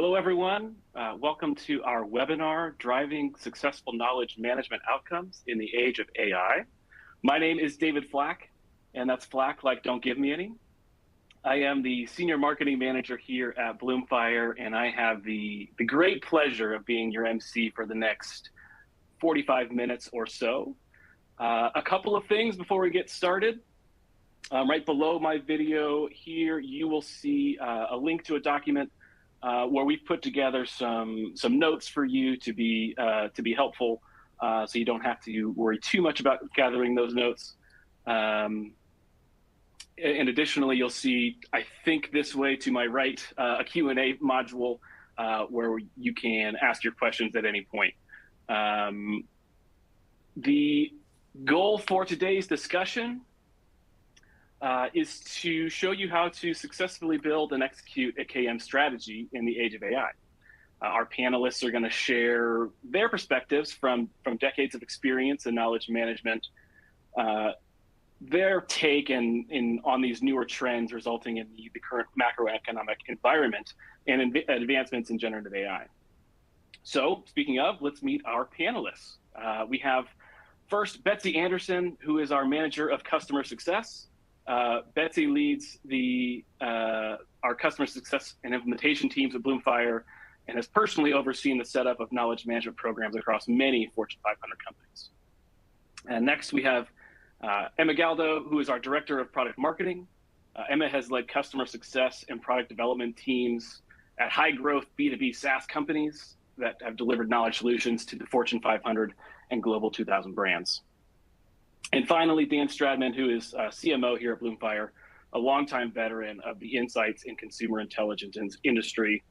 Hello, everyone. Welcome to our webinar, Driving Successful Knowledge Management Outcomes in the Age of AI. My name is David Flack, and that's Flack like don't give me any. I am the Senior Marketing Manager here at Bloomfire, and I have the great pleasure of being your MC for the next 45 minutes or so. A couple of things before we get started. Right below my video here, you will see a link to a document where we've put together some notes for you to be helpful, so you don't have to worry too much about gathering those notes. And additionally, you'll see, I think this way to my right, a Q&A module where you can ask your questions at any point. The goal for today's discussion is to show you how to successfully build and execute a KM strategy in the age of AI. Our panelists are going to share their perspectives from decades of experience in knowledge management, their take on these newer trends resulting in the current macroeconomic environment and advancements in generative AI. So speaking of, let's meet our panelists. We have first Betsy Anderson, who is our Manager of Customer Success. Betsy leads our customer success and implementation teams at Bloomfire and has personally overseen the setup of knowledge management programs across many Fortune 500 companies. And next we have Emma Galdo, who is our Director of Product Marketing. Emma has led customer success and product development teams at high growth B2B SaaS companies that have delivered knowledge solutions to the Fortune 500 and Global 2000 brands. And finally, Dan Stradman, who is CMO here at Bloomfire, a longtime veteran of the insights and consumer intelligence industry.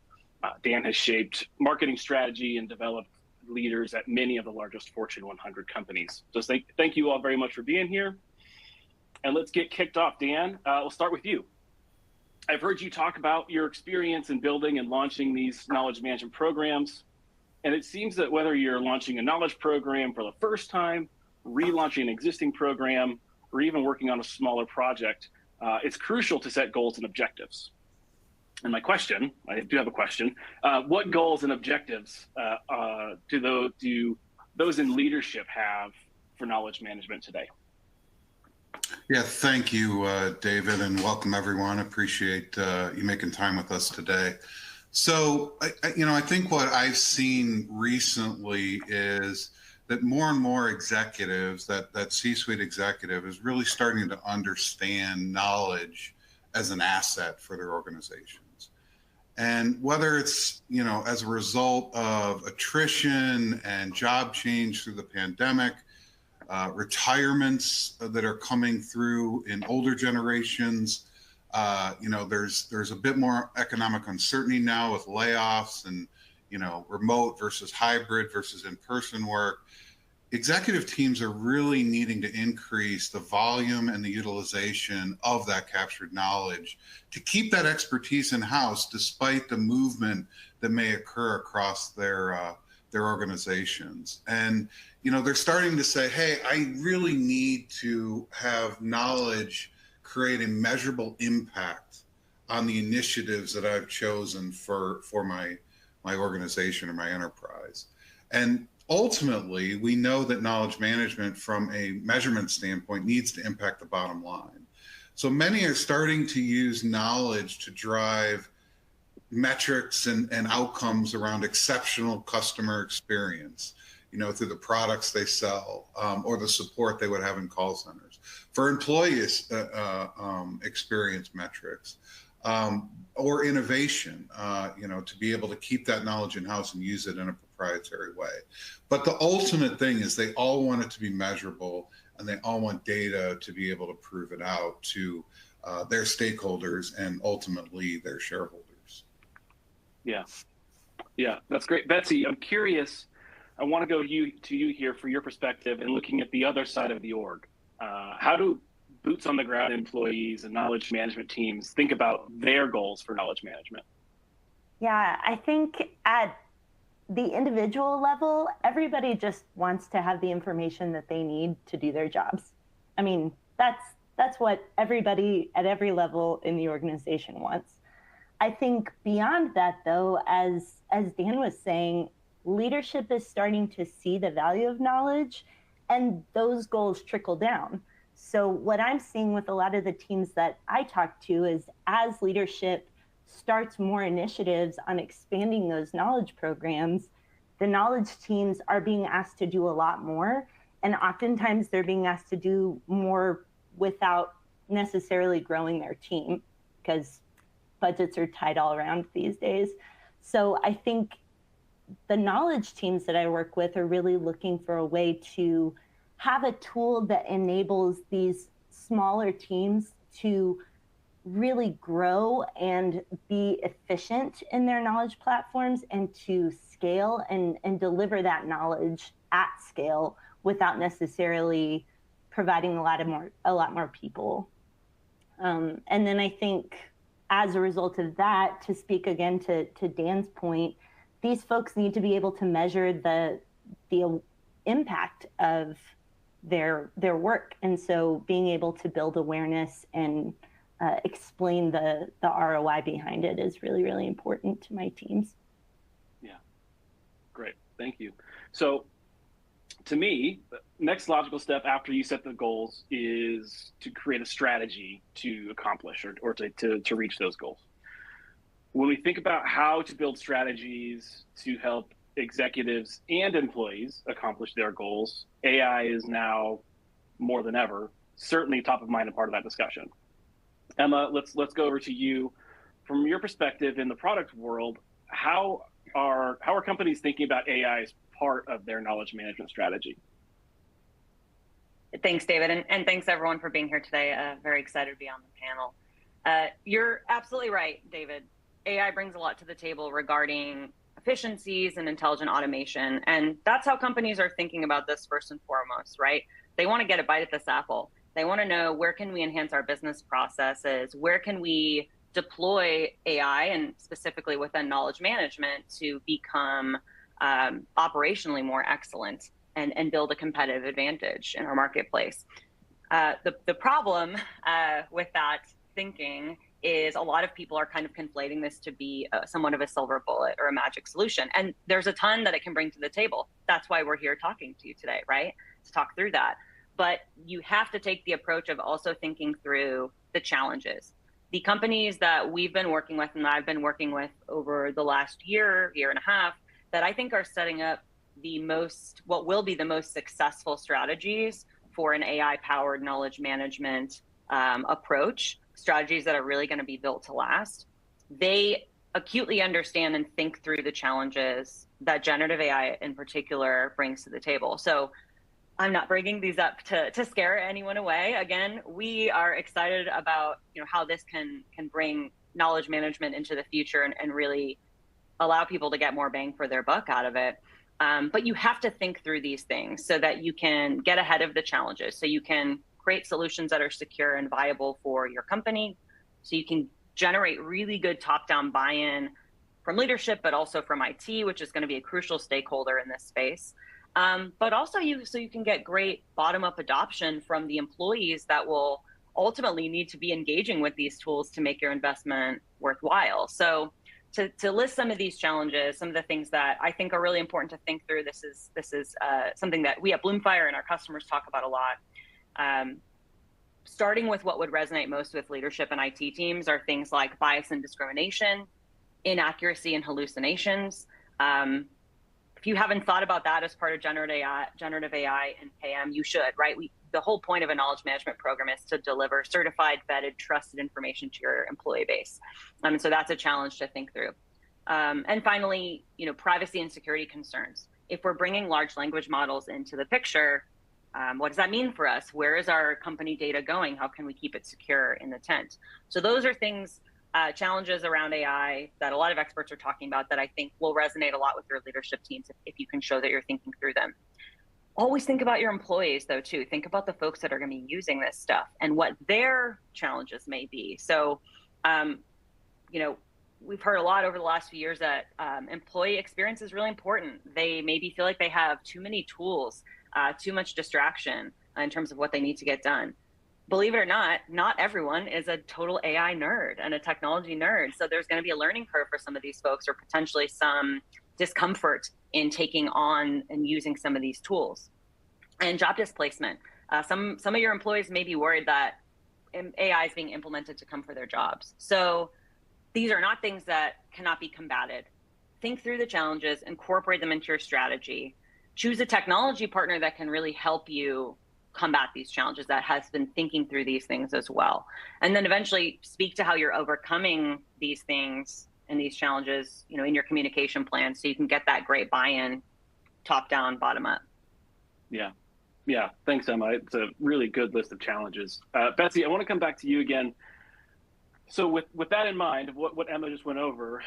Dan has shaped marketing strategy and developed leaders at many of the largest Fortune 100 companies. So thank you all very much for being here. And let's get kicked off. Dan, we'll start with you. I've heard you talk about your experience in building and launching these knowledge management programs. And it seems that whether you're launching a knowledge program for the first time, relaunching an existing program, or even working on a smaller project, it's crucial to set goals and objectives. And my question, I do have a question, what goals and objectives do those in leadership have for knowledge management today? Yeah, thank you, David, and welcome everyone. Appreciate you making time with us today. So, I think what I've seen recently is that more and more executives, that C-suite executive is really starting to understand knowledge as an asset for their organizations. And whether it's, as a result of attrition and job change through the pandemic, retirements that are coming through in older generations, there's a bit more economic uncertainty now with layoffs and, remote versus hybrid versus in-person work. Executive teams are really needing to increase the volume and the utilization of that captured knowledge to keep that expertise in-house despite the movement that may occur across their organizations. And, they're starting to say, hey, I really need to have knowledge create a measurable impact on the initiatives that I've chosen for my organization or my enterprise. And ultimately, we know that knowledge management from a measurement standpoint needs to impact the bottom line. So many are starting to use knowledge to drive metrics and outcomes around exceptional customer experience, through the products they sell or the support they would have in call centers. For employees, experience metrics or innovation, to be able to keep that knowledge in-house and use it in a proprietary way. But the ultimate thing is they all want it to be measurable and they all want data to be able to prove it out to their stakeholders and ultimately their shareholders. Yeah, that's great. Betsy, I'm curious, I want to go to you here for your perspective and looking at the other side of the org. How do boots on the ground employees and knowledge management teams think about their goals for knowledge management? Yeah, I think at the individual level, everybody just wants to have the information that they need to do their jobs. I mean, that's what everybody at every level in the organization wants. I think beyond that, though, as Dan was saying, leadership is starting to see the value of knowledge, and those goals trickle down. So what I'm seeing with a lot of the teams that I talk to is as leadership starts more initiatives on expanding those knowledge programs, the knowledge teams are being asked to do a lot more. And oftentimes they're being asked to do more without necessarily growing their team because budgets are tight all around these days. So I think the knowledge teams that I work with are really looking for a way to have a tool that enables these smaller teams to really grow and be efficient in their knowledge platforms and to scale and deliver that knowledge at scale without necessarily providing a lot more people. And then I think as a result of that, to speak again to Dan's point, these folks need to be able to measure the impact of their work. And so being able to build awareness and explain the ROI behind it is really, really important to my teams. Yeah, great, thank you. So to me, the next logical step after you set the goals is to create a strategy to accomplish or to reach those goals. When we think about how to build strategies to help executives and employees accomplish their goals, AI is now more than ever certainly top of mind and part of that discussion. Emma, let's go over to you. From your perspective in the product world, how are companies thinking about AI as part of their knowledge management strategy? Thanks, David, and thanks everyone for being here today. Very excited to be on the panel. You're absolutely right, David. AI brings a lot to the table regarding efficiencies and intelligent automation, and that's how companies are thinking about this first and foremost, right? They want to get a bite at this apple. They want to know, where can we enhance our business processes? Where can we deploy AI, and specifically within knowledge management, to become operationally more excellent and build a competitive advantage in our marketplace? The problem with that thinking is a lot of people are kind of conflating this to be somewhat of a silver bullet or a magic solution. And there's a ton that it can bring to the table. That's why we're here talking to you today, right? To talk through that. But you have to take the approach of also thinking through the challenges. The companies that we've been working with and that I've been working with over the last year and a half, that I think are setting up what will be the most successful strategies for an AI-powered knowledge management approach, strategies that are really going to be built to last. They acutely understand and think through the challenges that generative AI in particular brings to the table. So I'm not bringing these up to scare anyone away. Again, we are excited about how this can bring knowledge management into the future and really allow people to get more bang for their buck out of it. But you have to think through these things so that you can get ahead of the challenges, so you can create solutions that are secure and viable for your company, so you can generate really good top-down buy-in from leadership, but also from IT, which is going to be a crucial stakeholder in this space. But also so you can get great bottom-up adoption from the employees that will ultimately need to be engaging with these tools to make your investment worthwhile. So to list some of these challenges, some of the things that I think are really important to think through, this is something that we at Bloomfire and our customers talk about a lot. Starting with what would resonate most with leadership and IT teams are things like bias and discrimination, inaccuracy and hallucinations. If you haven't thought about that as part of generative AI and KM, you should, right? The whole point of a knowledge management program is to deliver certified, vetted, trusted information to your employee base. So that's a challenge to think through. And finally, privacy and security concerns. If we're bringing large language models into the picture, what does that mean for us? Where is our company data going? How can we keep it secure in the tent? So those are things, challenges around AI that a lot of experts are talking about that I think will resonate a lot with your leadership teams if you can show that you're thinking through them. Always think about your employees, though, too. Think about the folks that are going to be using this stuff and what their challenges may be. So, we've heard a lot over the last few years that employee experience is really important. They maybe feel like they have too many tools, too much distraction in terms of what they need to get done. believe it or not everyone is a total AI nerd and a technology nerd. So there's going to be a learning curve for some of these folks, or potentially some discomfort in taking on and using some of these tools. And job displacement. Some of your employees may be worried that AI is being implemented to come for their jobs. So these are not things that cannot be combated. Think through the challenges, incorporate them into your strategy. Choose a technology partner that can really help you combat these challenges, that has been thinking through these things as well. And then eventually speak to how you're overcoming these things and these challenges, in your communication plan, so you can get that great buy-in, top down, bottom up. Yeah. Thanks, Emma. It's a really good list of challenges. Betsy, I want to come back to you again. So with that in mind, of what Emma just went over,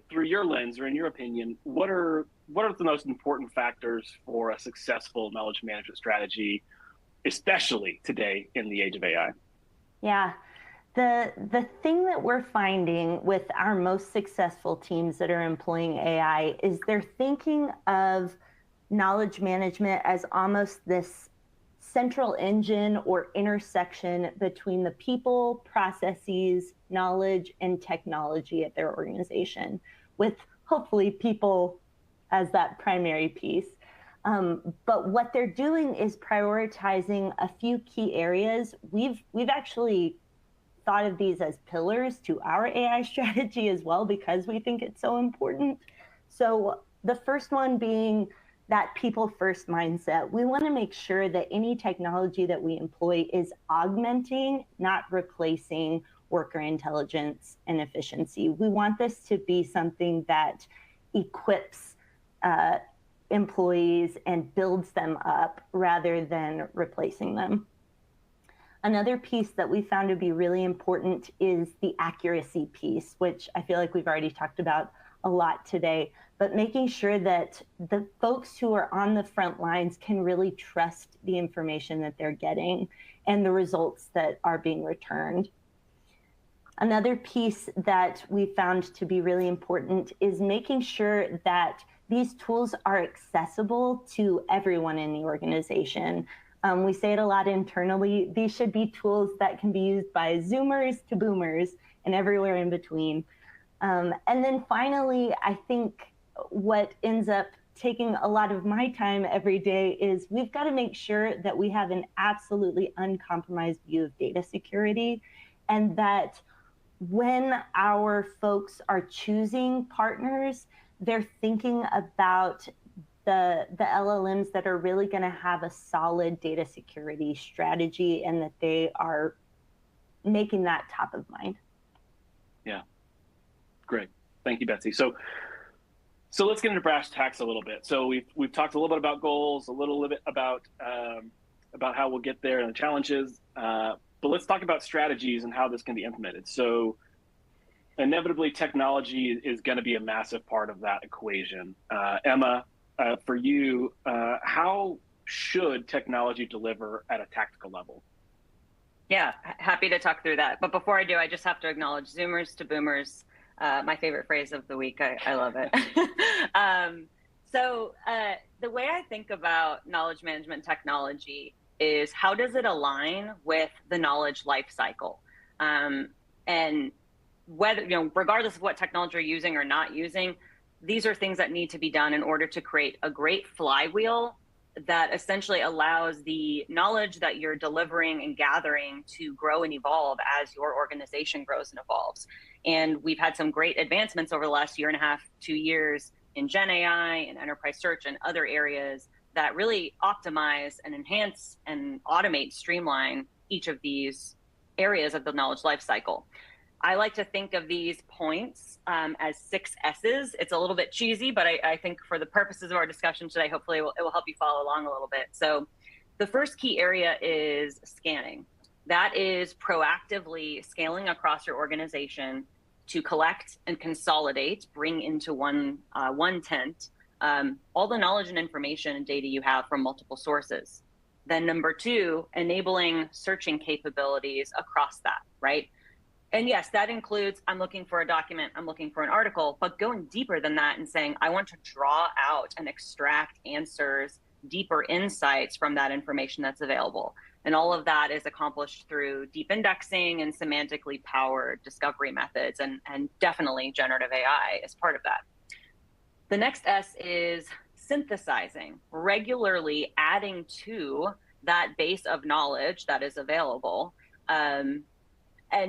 through your lens, or in your opinion, what are the most important factors for a successful knowledge management strategy, especially today in the age of AI? Yeah. The thing that we're finding with our most successful teams that are employing AI is they're thinking of knowledge management as almost this central engine or intersection between the people, processes, knowledge, and technology at their organization, with hopefully people as that primary piece. But what they're doing is prioritizing a few key areas. We've actually thought of these as pillars to our AI strategy as well, because we think it's so important. So the first one being that people first mindset. We want to make sure that any technology that we employ is augmenting, not replacing, worker intelligence and efficiency. We want this to be something that equips employees and builds them up rather than replacing them. Another piece that we found to be really important is the accuracy piece, which I feel like we've already talked about a lot today, but making sure that the folks who are on the front lines can really trust the information that they're getting and the results that are being returned. Another piece that we found to be really important is making sure that these tools are accessible to everyone in the organization. We say it a lot internally. These should be tools that can be used by Zoomers to Boomers and everywhere in between. And then finally, I think what ends up taking a lot of my time every day is we've got to make sure that we have an absolutely uncompromised view of data security, and that when our folks are choosing partners, they're thinking about the LLMs that are really going to have a solid data security strategy, and that they are making that top of mind. Yeah, great. Thank you, Betsy. So let's get into brass tacks a little bit. So we've talked a little bit about goals, a little bit about how we'll get there and the challenges, but let's talk about strategies and how this can be implemented. So inevitably, technology is going to be a massive part of that equation. Emma, for you, how should technology deliver at a tactical level? Yeah, happy to talk through that. But before I do, I just have to acknowledge Zoomers to Boomers. My favorite phrase of the week. I love it. So the way I think about knowledge management technology is, how does it align with the knowledge life cycle? And whether, regardless of what technology you're using or not using, these are things that need to be done in order to create a great flywheel that essentially allows the knowledge that you're delivering and gathering to grow and evolve as your organization grows and evolves. And we've had some great advancements over the last 1.5 years, 2 years in Gen AI and enterprise search and other areas that really optimize and enhance and automate, streamline each of these areas of the knowledge lifecycle. I like to think of these points as 6 S's. It's a little bit cheesy, but I think for the purposes of our discussion today, hopefully it will help you follow along a little bit. So the first key area is scanning. That is proactively scaling across your organization to collect and consolidate, bring into one tent, all the knowledge and information and data you have from multiple sources. Then number 2, enabling searching capabilities across that, right? And yes, that includes, I'm looking for a document, I'm looking for an article, but going deeper than that and saying, I want to draw out and extract answers, deeper insights from that information that's available. And all of that is accomplished through deep indexing and semantically powered discovery methods, and definitely generative AI is part of that. The next S is synthesizing, regularly adding to that base of knowledge that is available. And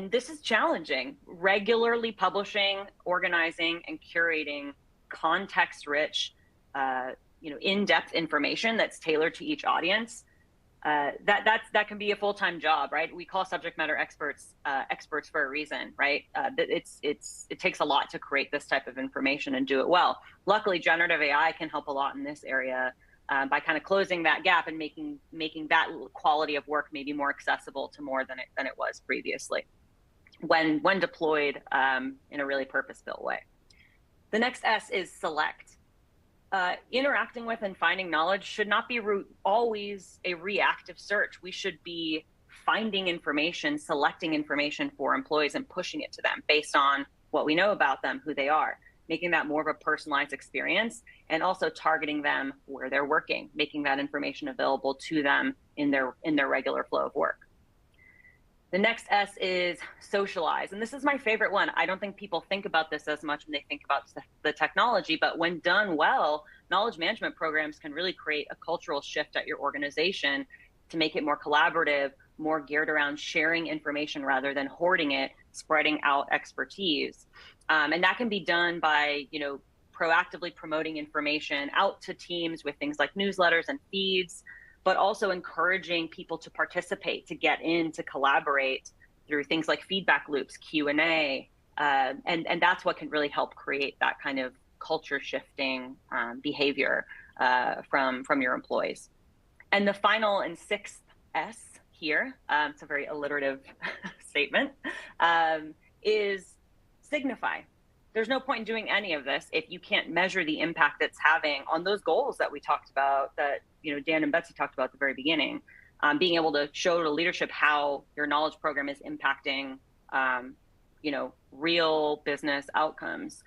this is challenging. Regularly publishing, organizing, and curating context-rich, in-depth information that's tailored to each audience. That can be a full-time job, right? We call subject matter experts experts for a reason, right? It takes a lot to create this type of information and do it well. Luckily, generative AI can help a lot in this area by kind of closing that gap and making that quality of work maybe more accessible to more than it was previously, when deployed in a really purpose-built way. The next S is select. Interacting with and finding knowledge should not be always a reactive search. We should be finding information, selecting information for employees and pushing it to them based on what we know about them, who they are, making that more of a personalized experience, and also targeting them where they're working, making that information available to them in their regular flow of work. The next S is socialize. And this is my favorite one. I don't think people think about this as much when they think about the technology, but when done well, knowledge management programs can really create a cultural shift at your organization to make it more collaborative, more geared around sharing information rather than hoarding it, spreading out expertise. And that can be done by, proactively promoting information out to teams with things like newsletters and feeds, but also encouraging people to participate, to get in, to collaborate through things like feedback loops, Q&A, and that's what can really help create that kind of culture shifting behavior from your employees. And the final and sixth S here, it's a very alliterative statement, is signify. There's no point in doing any of this if you can't measure the impact it's having on those goals that we talked about, that Dan and Betsy talked about at the very beginning. Being able to show to leadership how your knowledge program is impacting, real business outcomes.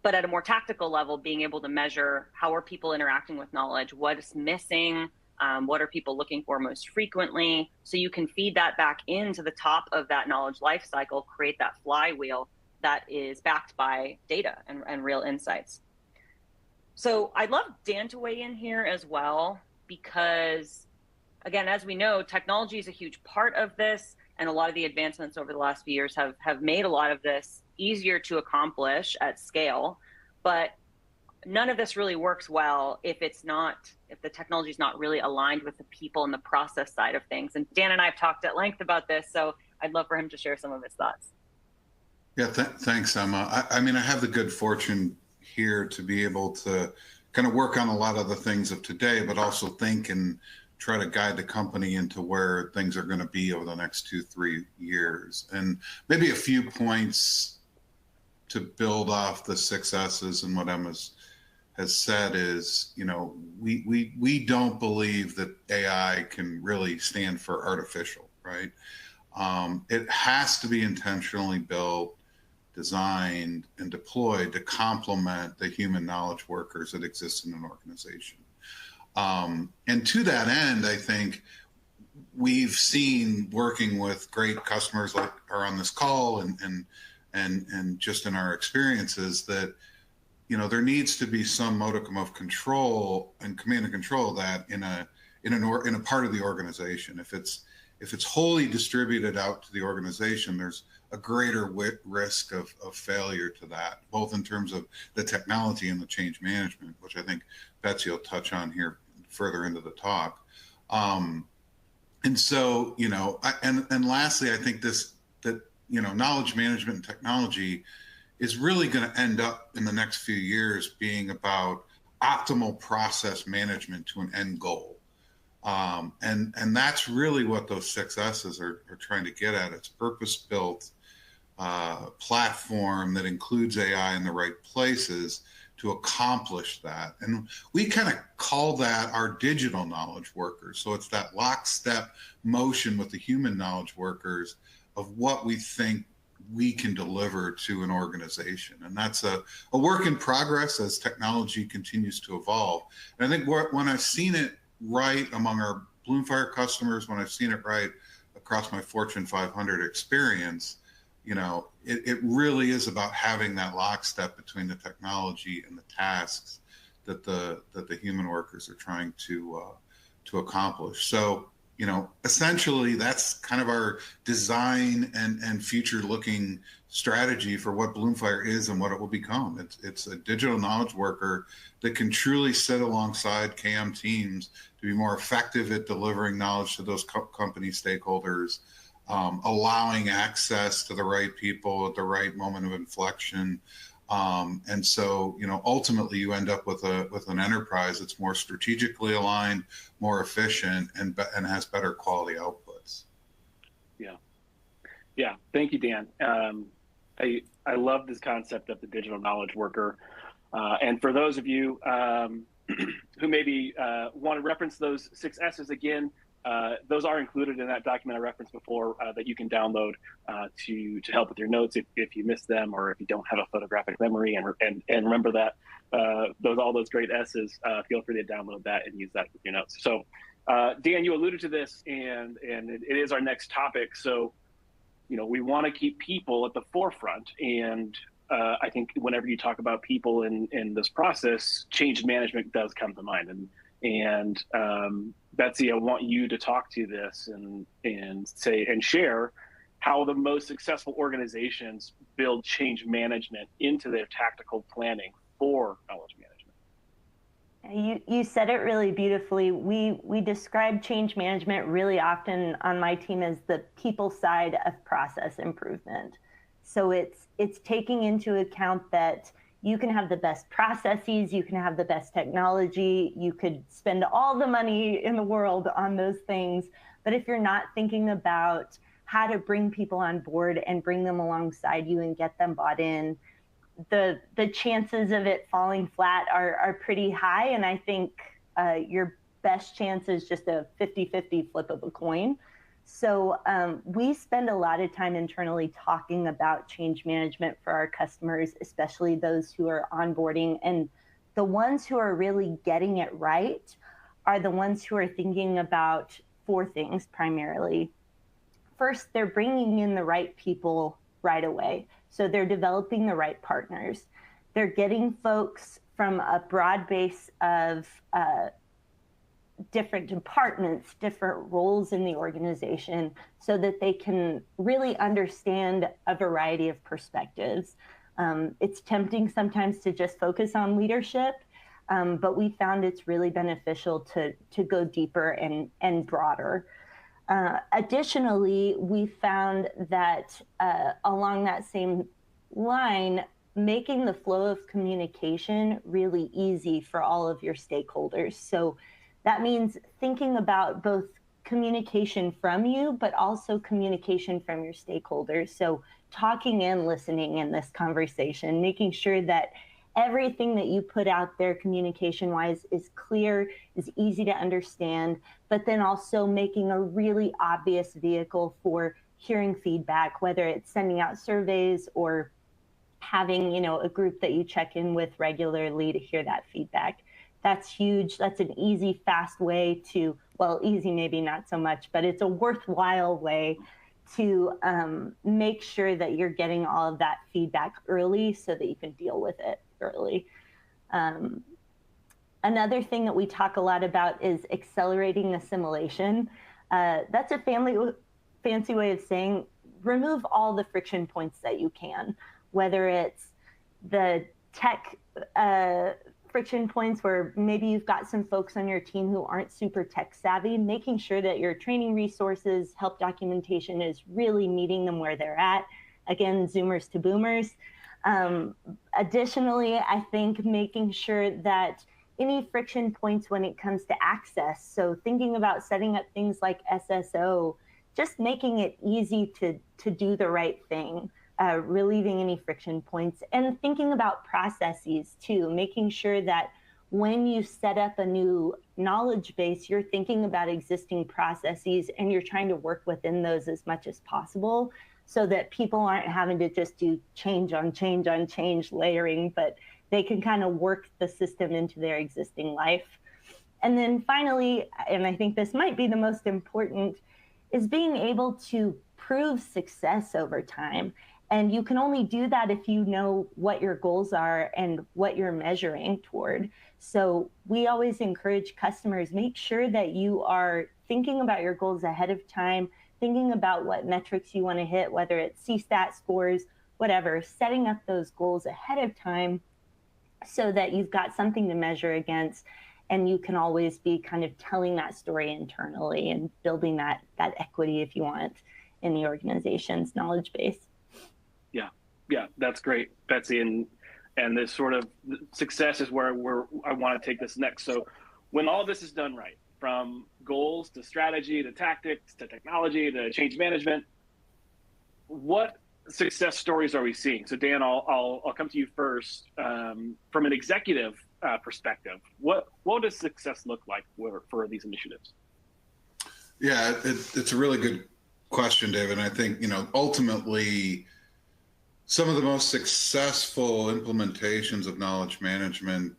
But at a more tactical level, being able to measure how are people interacting with knowledge, what is missing, what are people looking for most frequently, so you can feed that back into the top of that knowledge life cycle, create that flywheel that is backed by data and real insights. So I'd love Dan to weigh in here as well, because again, as we know, technology is a huge part of this, and a lot of the advancements over the last few years have made a lot of this easier to accomplish at scale. But none of this really works well if the technology is not really aligned with the people and the process side of things. And Dan and I have talked at length about this, so I'd love for him to share some of his thoughts. Yeah, thanks, Emma. I mean, I have the good fortune here to be able to kind of work on a lot of the things of today, but also think and try to guide the company into where things are going to be over the next 2-3 years. And maybe a few points to build off the 6 S's and what Emma has said is, we don't believe that AI can really stand for artificial, right? It has to be intentionally built, designed, and deployed to complement the human knowledge workers that exist in an organization. And to that end, I think we've seen, working with great customers like are on this call and just in our experiences, that there needs to be some modicum of control and command and control that in a part of the organization. If it's wholly distributed out to the organization, there's a greater risk of failure to that, both in terms of the technology and the change management, which I think Betsy will touch on here further into the talk. And so, and lastly, I think that knowledge management and technology is really going to end up in the next few years being about optimal process management to an end goal. And that's really what those 6 S's are trying to get at. It's purpose-built platform that includes AI in the right places to accomplish that. And we kind of call that our digital knowledge workers. So it's that lockstep motion with the human knowledge workers of what we think we can deliver to an organization. And that's a work in progress as technology continues to evolve. And I think when I've seen it right among our Bloomfire customers, when I've seen it right across my Fortune 500 experience, it really is about having that lockstep between the technology and the tasks that the human workers are trying to accomplish. So, essentially that's kind of our design and future looking strategy for what Bloomfire is and what it will become. It's a digital knowledge worker that can truly sit alongside KM teams to be more effective at delivering knowledge to those company stakeholders, allowing access to the right people at the right moment of inflection. And so, ultimately you end up with an enterprise that's more strategically aligned, more efficient, and has better quality outputs. Yeah. Thank you, Dan. I love this concept of the digital knowledge worker. And for those of you who maybe want to reference those 6 S's again, those are included in that document I referenced before that you can download to help with your notes if you missed them, or if you don't have a photographic memory and remember that all those great S's. Feel free to download that and use that with your notes. So Dan, you alluded to this, and it is our next topic. So we want to keep people at the forefront, and I think whenever you talk about people in this process, change management does come to mind. And Betsy, I want you to talk to this and say and share how the most successful organizations build change management into their tactical planning for knowledge management. You said it really beautifully. We describe change management really often on my team as the people side of process improvement. So it's taking into account that you can have the best processes, you can have the best technology, you could spend all the money in the world on those things, but if you're not thinking about how to bring people on board and bring them alongside you and get them bought in, the chances of it falling flat are pretty high. And I think your best chance is just a 50-50 flip of a coin. So we spend a lot of time internally talking about change management for our customers, especially those who are onboarding. And the ones who are really getting it right are the ones who are thinking about 4 things primarily. First, they're bringing in the right people right away. So they're developing the right partners. They're getting folks from a broad base of different departments, different roles in the organization, so that they can really understand a variety of perspectives. It's tempting sometimes to just focus on leadership, but we found it's really beneficial to go deeper and broader. Additionally, we found that along that same line, making the flow of communication really easy for all of your stakeholders. So that means thinking about both communication from you, but also communication from your stakeholders. So talking and listening in this conversation, making sure that everything that you put out there communication-wise is clear, is easy to understand, but then also making a really obvious vehicle for hearing feedback, whether it's sending out surveys or having, a group that you check in with regularly to hear that feedback. That's huge. That's an easy, fast way to, well, easy maybe not so much, but it's a worthwhile way to make sure that you're getting all of that feedback early so that you can deal with it early. Another thing that we talk a lot about is accelerating assimilation. That's a fancy way of saying remove all the friction points that you can, whether it's the tech friction points where maybe you've got some folks on your team who aren't super tech savvy, making sure that your training resources, help documentation is really meeting them where they're at. Again, Zoomers to boomers. Additionally, I think making sure that any friction points when it comes to access, so thinking about setting up things like SSO, just making it easy to do the right thing. Relieving any friction points, and thinking about processes too, making sure that when you set up a new knowledge base, you're thinking about existing processes and you're trying to work within those as much as possible so that people aren't having to just do change on change on change layering, but they can kind of work the system into their existing life. And then finally, and I think this might be the most important, is being able to prove success over time. And you can only do that if you know what your goals are and what you're measuring toward. So we always encourage customers, make sure that you are thinking about your goals ahead of time, thinking about what metrics you want to hit, whether it's CSAT scores, whatever, setting up those goals ahead of time so that you've got something to measure against, and you can always be kind of telling that story internally and building that equity, if you want, in the organization's knowledge base. Yeah, that's great, Betsy. And this sort of success is where I want to take this next. So when all this is done right, from goals to strategy to tactics to technology to change management, what success stories are we seeing? So Dan, I'll come to you first. From an executive perspective, what does success look like for these initiatives? Yeah, it's a really good question, David. And I think, ultimately, some of the most successful implementations of knowledge management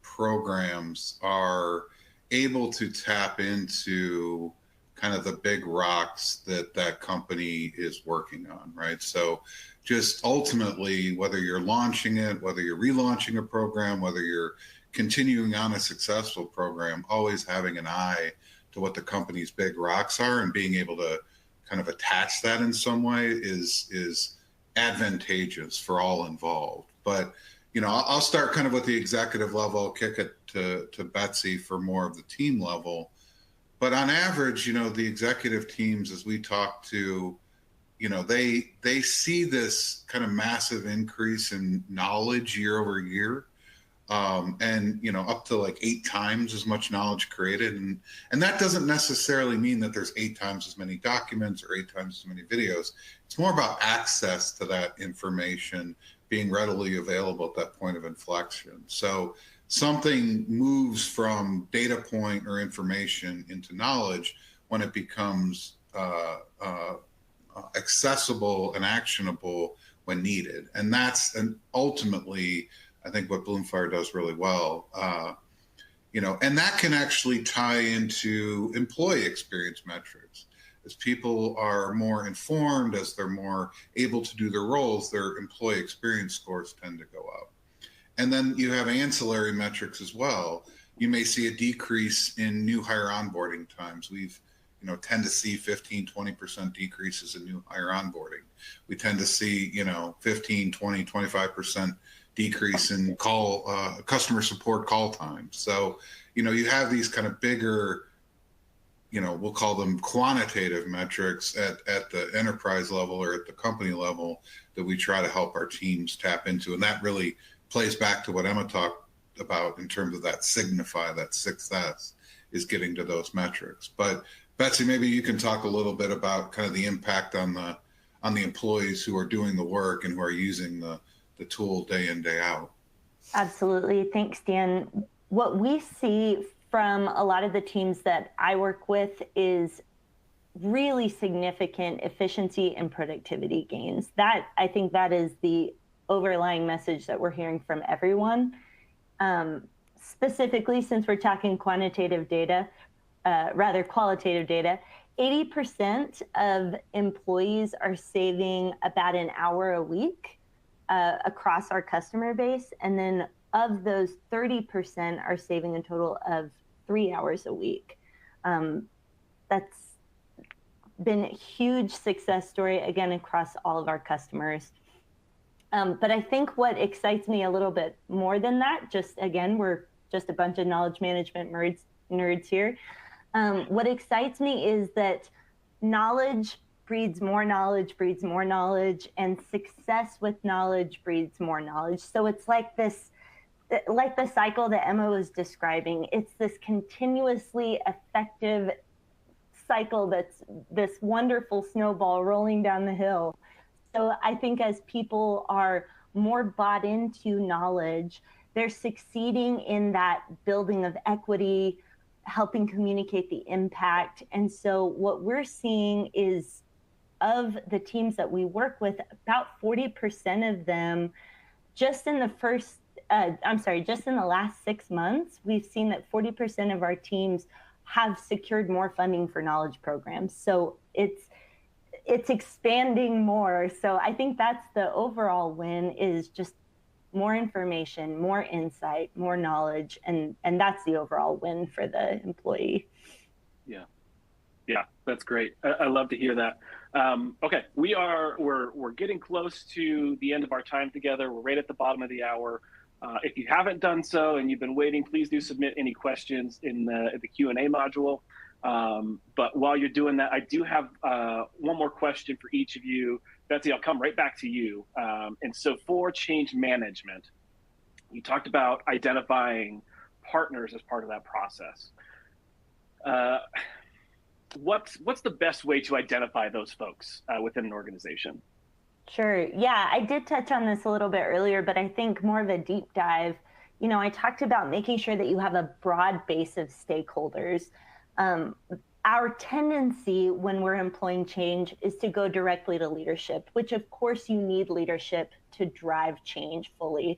programs are able to tap into kind of the big rocks that company is working on, right? So just ultimately, whether you're launching it, whether you're relaunching a program, whether you're continuing on a successful program, always having an eye to what the company's big rocks are and being able to kind of attach that in some way is advantageous for all involved. But I'll start kind of with the executive level. I'll kick it to Betsy for more of the team level. But on average, the executive teams, as we talk to, they see this kind of massive increase in knowledge year over year. And up to like 8 times as much knowledge created, and that doesn't necessarily mean that there's 8 times as many documents or 8 times as many videos. It's more about access to that information being readily available at that point of inflection. So something moves from data point or information into knowledge when it becomes accessible and actionable when needed, and ultimately, I think what Bloomfire does really well, and that can actually tie into employee experience metrics. As people are more informed, as they're more able to do their roles, their employee experience scores tend to go up. And then you have ancillary metrics as well. You may see a decrease in new hire onboarding times. We've tend to see 15, 20% decreases in new hire onboarding. We tend to see, 15, 20, 25% decrease in customer support call times. So, you have these kind of bigger, we'll call them quantitative metrics at the enterprise level or at the company level that we try to help our teams tap into. And that really plays back to what Emma talked about in terms of that signify, that success is getting to those metrics. But Betsy, maybe you can talk a little bit about kind of the impact on the employees who are doing the work and who are using the tool day in, day out. Absolutely. Thanks, Dan. What we see from a lot of the teams that I work with is really significant efficiency and productivity gains. I think that is the overlying message that we're hearing from everyone. Specifically, since we're talking qualitative data, 80% of employees are saving about an hour a week across our customer base. And then of those, 30% are saving a total of 3 hours a week. That's been a huge success story, again, across all of our customers. But I think what excites me a little bit more than that, we're just a bunch of knowledge management nerds here. What excites me is that knowledge breeds more knowledge, and success with knowledge breeds more knowledge. So it's like the cycle that Emma was describing. It's this continuously effective cycle that's this wonderful snowball rolling down the hill. So I think as people are more bought into knowledge, they're succeeding in that building of equity, helping communicate the impact. And so what we're seeing is, of the teams that we work with, about 40% of them, just in the first just in the last 6 months, we've seen that 40% of our teams have secured more funding for knowledge programs. So it's expanding more. So I think that's the overall win, is just more information, more insight, more knowledge, and that's the overall win for the employee. Yeah, that's great. I love to hear that. Okay, we're getting close to the end of our time together. We're right at the bottom of the hour. If you haven't done so and you've been waiting, please do submit any questions in the Q&A module. But while you're doing that, I do have one more question for each of you. Betsy, I'll come right back to you. And so for change management, you talked about identifying partners as part of that process. What's the best way to identify those folks within an organization? Sure. Yeah, I did touch on this a little bit earlier, but I think more of a deep dive. I talked about making sure that you have a broad base of stakeholders. Our tendency when we're employing change is to go directly to leadership, which of course you need leadership to drive change fully.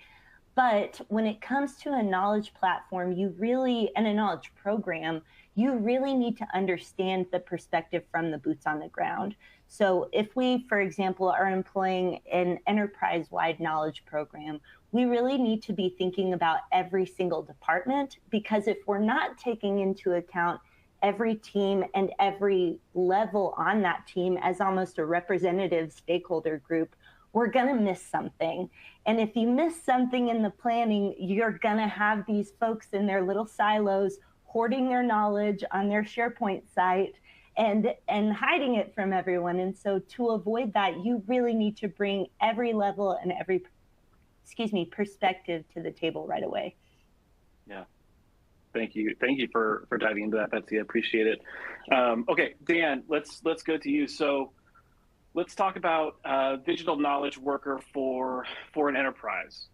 But when it comes to a knowledge platform, and a knowledge program, you really need to understand the perspective from the boots on the ground. So if we, for example, are employing an enterprise-wide knowledge program, we really need to be thinking about every single department, because if we're not taking into account every team and every level on that team as almost a representative stakeholder group, we're going to miss something. And if you miss something in the planning, you're going to have these folks in their little silos hoarding their knowledge on their SharePoint site and hiding it from everyone. And so to avoid that, you really need to bring every level and every perspective to the table right away. Yeah. Thank you for diving into that, Betsy. I appreciate it. Okay, Dan, let's go to you. So let's talk about digital knowledge worker for an enterprise.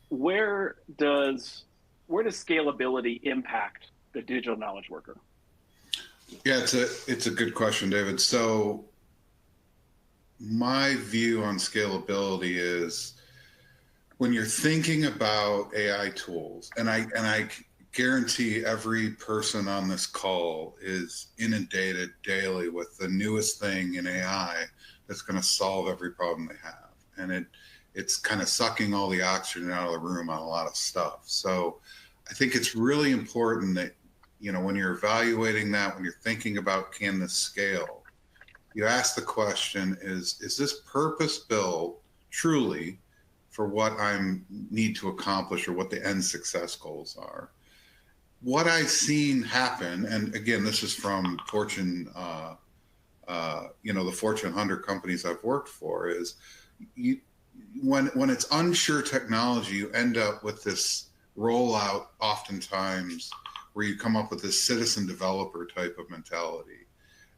Where does scalability impact the digital knowledge worker? Yeah, it's a good question, David. So my view on scalability is, when you're thinking about AI tools, and I guarantee every person on this call is inundated daily with the newest thing in AI that's going to solve every problem they have. And it's kind of sucking all the oxygen out of the room on a lot of stuff. So I think it's really important that, when you're evaluating that, when you're thinking about, can this scale, you ask the question, is this purpose built truly for what I need to accomplish or what the end success goals are? What I've seen happen, and again, this is from Fortune, the Fortune 100 companies I've worked for, is when it's unsure technology, you end up with this rollout oftentimes where you come up with this citizen developer type of mentality.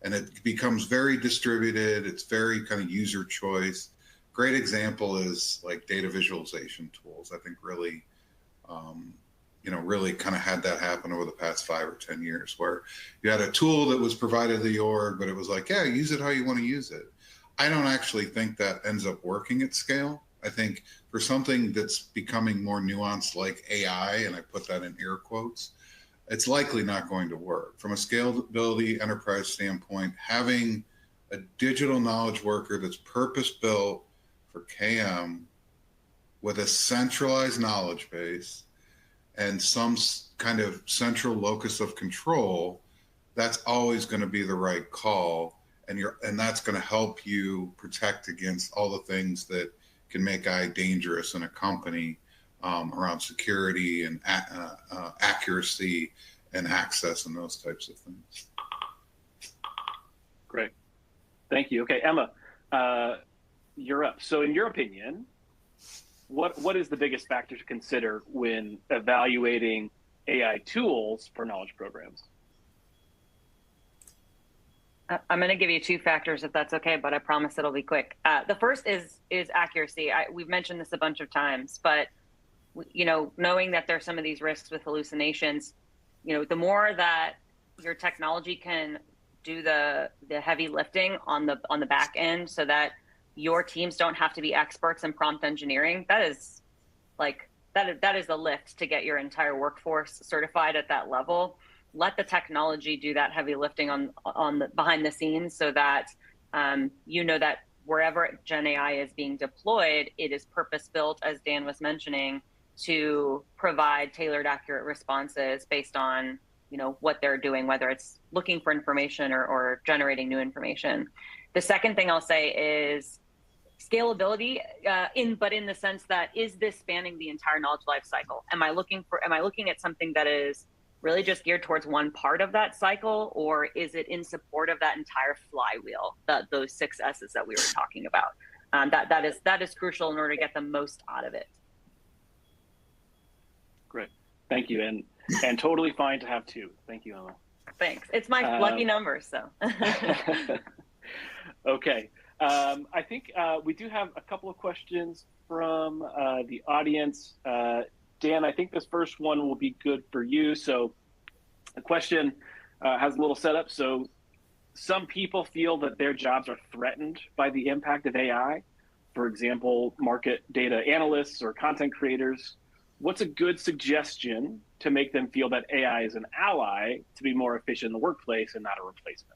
And it becomes very distributed. It's very kind of user choice. Great example is like data visualization tools. I think really, really kind of had that happen over the past 5 or 10 years, where you had a tool that was provided to the org, but it was like, yeah, use it how you want to use it. I don't actually think that ends up working at scale. I think for something that's becoming more nuanced like AI, and I put that in air quotes, it's likely not going to work. From a scalability enterprise standpoint, having a digital knowledge worker that's purpose-built for KM with a centralized knowledge base and some kind of central locus of control, that's always going to be the right call. And that's going to help you protect against all the things that can make AI dangerous in a company, around security and accuracy and access and those types of things. Great. Thank you. Okay, Emma, you're up. So in your opinion, what is the biggest factor to consider when evaluating AI tools for knowledge programs? I'm going to give you 2 factors if that's okay, but I promise it'll be quick. The first is accuracy. We've mentioned this a bunch of times, but knowing that there's some of these risks with hallucinations, the more that your technology can do the heavy lifting on the back end, so that your teams don't have to be experts in prompt engineering, that is like that is a lift to get your entire workforce certified at that level. Let the technology do that heavy lifting on the behind the scenes, so that you know that wherever Gen AI is being deployed, it is purpose built, as Dan was mentioning, to provide tailored, accurate responses based on what they're doing, whether it's looking for information or generating new information. The second thing I'll say is scalability, but in the sense that, is this spanning the entire knowledge life cycle? Am I looking at something that is really just geared towards one part of that cycle, or is it in support of that entire flywheel, those 6 S's that we were talking about? That is crucial in order to get the most out of it. Great, thank you, and totally fine to have 2. Thank you, Emma. Thanks. It's my lucky number, so. Okay. I think we do have a couple of questions from the audience. Dan, I think this first one will be good for you. So the question has a little setup. So some people feel that their jobs are threatened by the impact of AI. For example, market data analysts or content creators. What's a good suggestion to make them feel that AI is an ally to be more efficient in the workplace and not a replacement?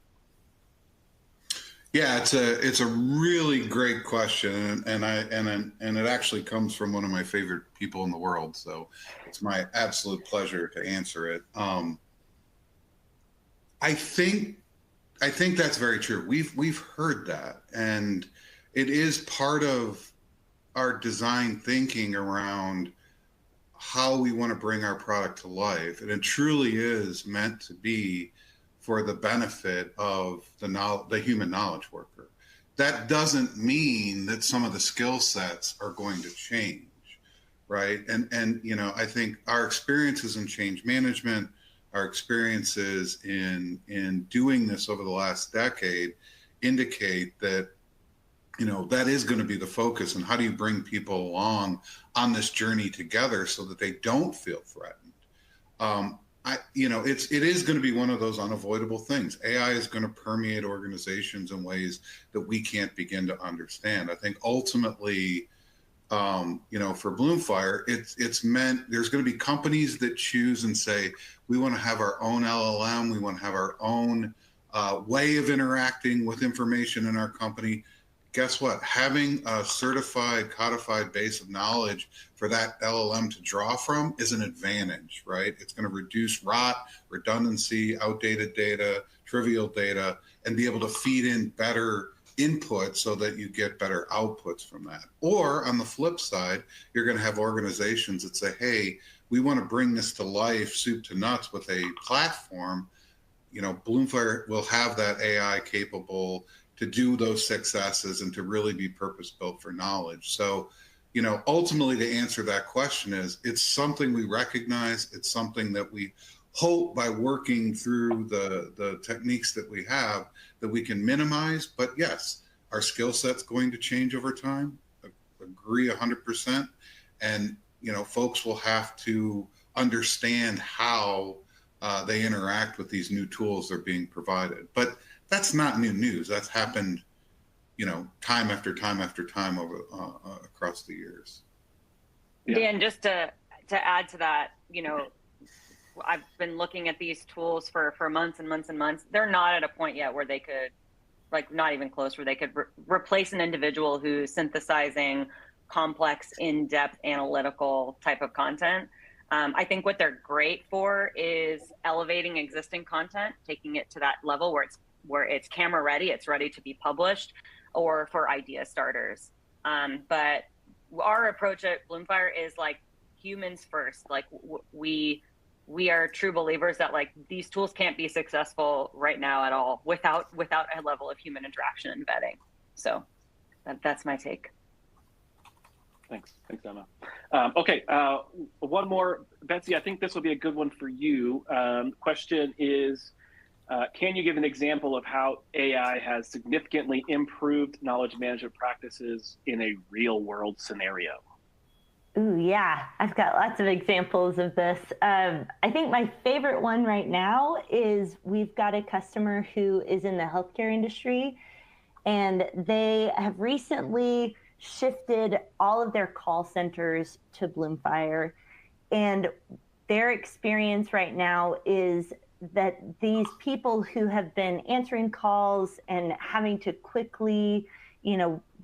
Yeah, it's a really great question, and it actually comes from one of my favorite people in the world. So it's my absolute pleasure to answer it. I think that's very true. We've heard that, and it is part of our design thinking around how we want to bring our product to life, and it truly is meant to be for the benefit of the human knowledge worker. That doesn't mean that some of the skill sets are going to change, right? And I think our experiences in change management, our experiences in doing this over the last decade indicate that that is going to be the focus. And how do you bring people along on this journey together so that they don't feel threatened? It is going to be one of those unavoidable things. AI is going to permeate organizations in ways that we can't begin to understand. I think ultimately, for Bloomfire, it's meant there's going to be companies that choose and say, we want to have our own LLM, we want to have our own way of interacting with information in our company. Guess what? Having a certified, codified base of knowledge for that LLM to draw from is an advantage, right? It's going to reduce rot, redundancy, outdated data, trivial data, and be able to feed in better input so that you get better outputs from that. Or on the flip side, you're going to have organizations that say, hey, we want to bring this to life, soup to nuts with a platform. Bloomfire will have that AI capable to do those successes and to really be purpose-built for knowledge. So, ultimately to answer that question it's something we recognize. It's something that we hope by working through the techniques that we have that we can minimize. But yes, our skill set's going to change over time. Agree 100%. And, folks will have to understand how they interact with these new tools that are being provided. But that's not new news. That's happened, time after time after time over across the years. Yeah. Dan, just to add to that, I've been looking at these tools for months and months and months. They're not at a point yet where they could, not even close, where they could replace an individual who's synthesizing complex, in-depth, analytical type of content. I think what they're great for is elevating existing content, taking it to that level where it's camera ready, it's ready to be published, or for idea starters. But our approach at Bloomfire is humans first. We are true believers that these tools can't be successful right now at all without a level of human interaction and vetting. So that's my take. Thanks, Emma. Okay, one more, Betsy. I think this will be a good one for you. Question is, can you give an example of how AI has significantly improved knowledge management practices in a real-world scenario? Ooh, yeah, I've got lots of examples of this. I think my favorite one right now is we've got a customer who is in the healthcare industry, and they have recently shifted all of their call centers to Bloomfire. And their experience right now is that these people who have been answering calls and having to quickly,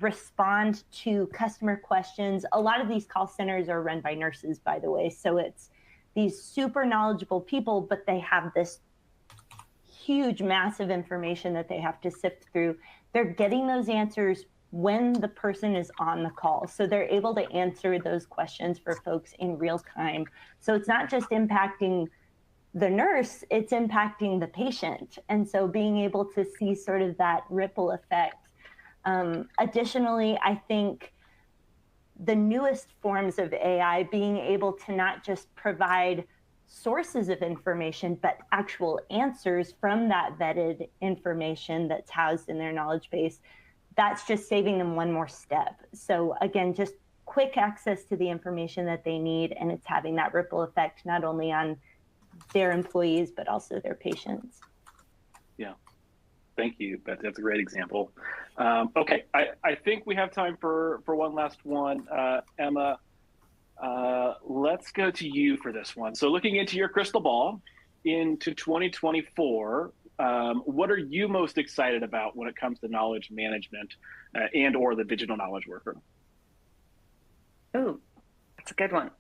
respond to customer questions. A lot of these call centers are run by nurses, by the way. So it's these super knowledgeable people, but they have this huge, massive information that they have to sift through. They're getting those answers when the person is on the call. So they're able to answer those questions for folks in real time. So it's not just impacting the nurse, it's impacting the patient. And so being able to see sort of that ripple effect. Additionally, I think the newest forms of AI being able to not just provide sources of information, but actual answers from that vetted information that's housed in their knowledge base, that's just saving them one more step. So again, just quick access to the information that they need, and it's having that ripple effect not only on their employees, but also their patients. Yeah, thank you. That's a great example. Okay, I think we have time for one last one. Emma, let's go to you for this one. So looking into your crystal ball into 2024, what are you most excited about when it comes to knowledge management and or the digital knowledge worker? Ooh, that's a good one.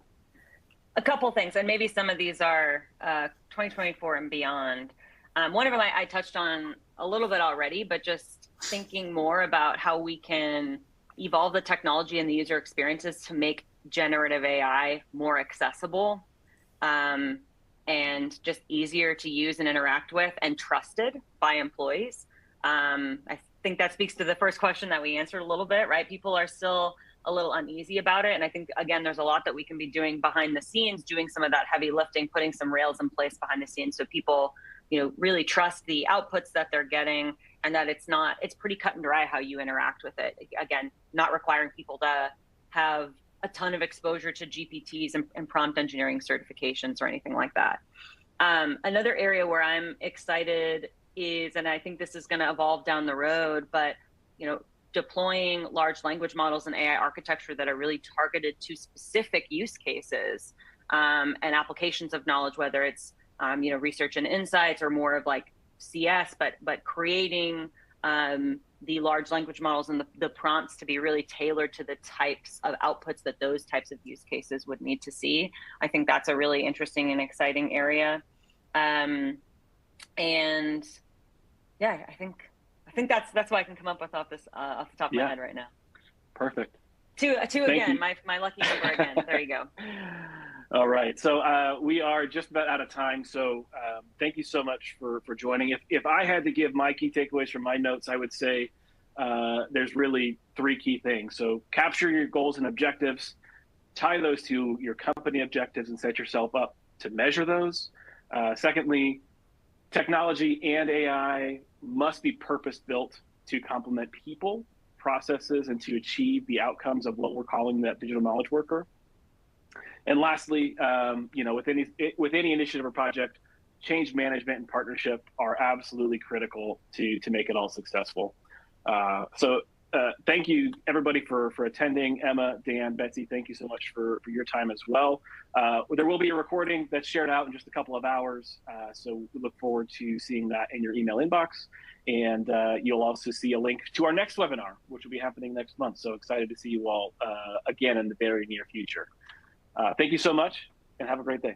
A couple things, and maybe some of these are 2024 and beyond. One of them I touched on a little bit already, but just thinking more about how we can evolve the technology and the user experiences to make generative AI more accessible and just easier to use and interact with and trusted by employees. I think that speaks to the first question that we answered a little bit, right? People are still a little uneasy about it. And I think, again, there's a lot that we can be doing behind the scenes, doing some of that heavy lifting, putting some rails in place behind the scenes so people, really trust the outputs that they're getting and that it's pretty cut and dry how you interact with it. Again, not requiring people to have a ton of exposure to GPTs and prompt engineering certifications or anything like that. Another area where I'm excited is, and I think this is going to evolve down the road, but deploying large language models and AI architecture that are really targeted to specific use cases and applications of knowledge, whether it's research and insights or more of like CS, but creating the large language models and the prompts to be really tailored to the types of outputs that those types of use cases would need to see. I think that's a really interesting and exciting area. And yeah, I think that's what I can come up with off the top of my head right now. Perfect. Two again, my lucky number again. There you go. All right. So we are just about out of time. So thank you so much for joining. If I had to give my key takeaways from my notes, I would say there's really three key things. So capture your goals and objectives, tie those to your company objectives and set yourself up to measure those. Secondly, technology and AI must be purpose-built to complement people, processes, and to achieve the outcomes of what we're calling that digital knowledge worker. And lastly, with any initiative or project, change management and partnership are absolutely critical to make it all successful. So thank you, everybody, for attending. Emma, Dan, Betsy, thank you so much for your time as well. There will be a recording that's shared out in just a couple of hours, so we look forward to seeing that in your email inbox. And you'll also see a link to our next webinar, which will be happening next month. So excited to see you all again in the very near future. Thank you so much, and have a great day.